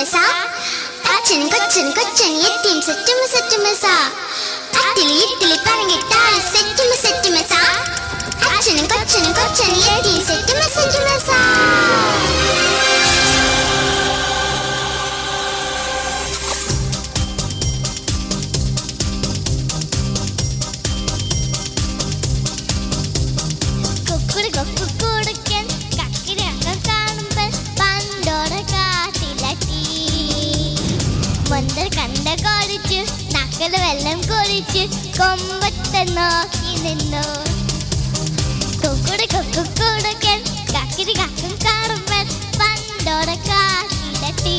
സെറ്റുമസാ അച്ഛനും കൊച്ചനും കൊച്ചനും എത്തിയും സെറ്റുമസാ അത്തിലി ഇത്തിലി പറഞ്ഞിട്ടാല് സെറ്റുമസാ അച്ഛനും കൊച്ചനും കൊച്ചനും എത്തിയും സെറ്റുമസാ കണ്ട കൊടിച്ചു നക്കല് വെള്ളം കുടിച്ചു കൊമ്പത്തെ നോക്കി നിന്നു കുക്കുടുക്കൻ കക്കിരി കക്കും കാണുമ്പൻ പണ്ടോടെ കാട്ടിലെത്തി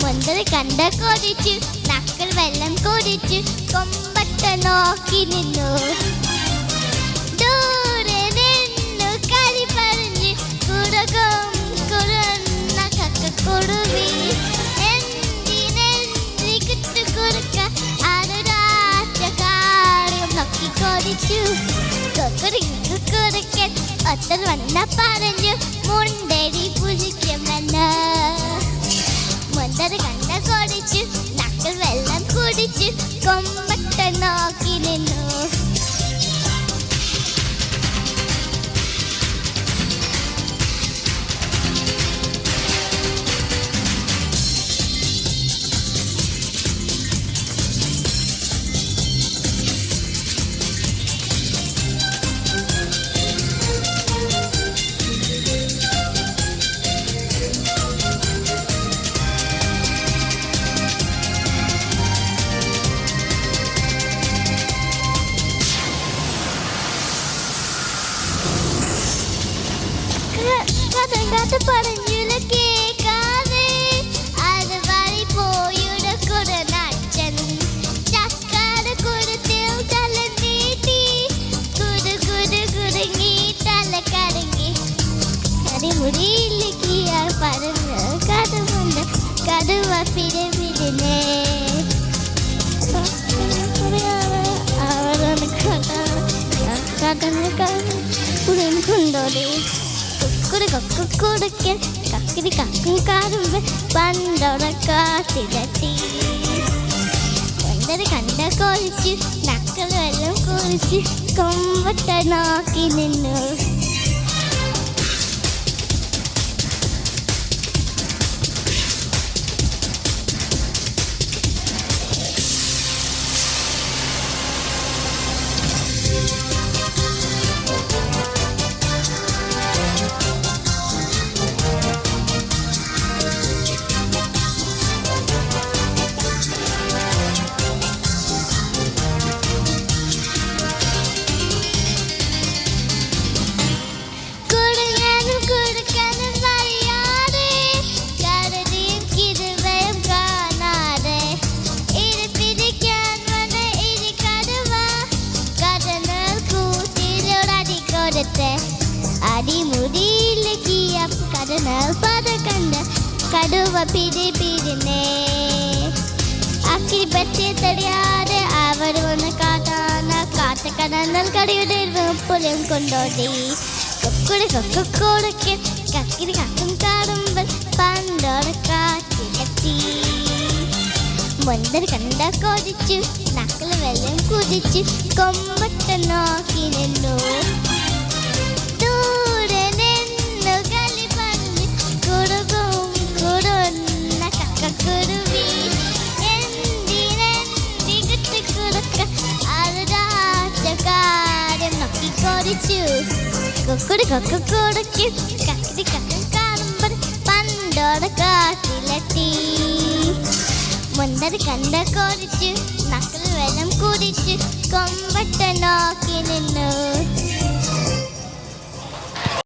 മുന്തൽ കണ്ട കൊടിച്ചു നക്കൽ വെള്ളം കുടിച്ചു കൊമ്പത്തെ നോക്കി നിന്നു ദൂരെ നിന്നു കളി പറഞ്ഞ് കുടകും കുറുന്ന കക്കുടുവി ഒത്തൽ വന്ന പറഞ്ഞു മുണ്ടേരി പുലിക്കുമെന്ന് മുണ്ടത് കണ്ട കൊടിച്ചു നക്കൽ വെള്ളം കുടിച്ചു കൊമ്പത്തെ നോക്കി നിന്നു കഥ പറഞ്ഞുല കേക്കാതെ അത് വഴി പോയുടെ കുടനച്ചൻ ചക്കാട് കുടത്തിൽ തല നീട്ടി കുടുങ്ങി തല കടങ്ങി കരിമുടിയിലേക്ക് പറഞ്ഞ് കഥമുണ്ട് കടുവ പിരമിടിനെ കൊണ്ടോടെ കുടുക്കൻ കക്കിരി കക്കും കാണുമ്പോ പണ്ടോടെ കാട്ടിലെത്തി കൊണ്ടത് കണ്ട കൊഴിച്ചു നക്കൽ വെള്ളം കുറിച്ച് കൊമ്പത്തെ നോക്കി നിന്നു അടിമുടിയിലേക്ക് കടന്നൽ പത കണ്ട കടുവ പിടിപിടിനെ അക്കിരി പറ്റിയ തടിയാതെ അവർ ഒന്ന് കാത്ത കടന്നൽ കടിയുടെ പുലം കൊണ്ടോടി കൊക്കുടുക്കൻ കക്കിരി കക്കും കാണുമ്പോൾ പണ്ടോടെ കാട്ടിലെത്തി മുന്തൽ കണ്ട കൊതിച്ചു നക്കൽ വെള്ളം കുടിച്ചു കൊമ്പത്തെ നോക്കി നിന്നു പണ്ടോടെ കാട്ടിലെത്തി മുന്തത് കണ്ട കൊടിച്ചു നക്കൽ വെള്ളം കുടിച്ചു കൊമ്പത്തെ നോക്കി നിന്നു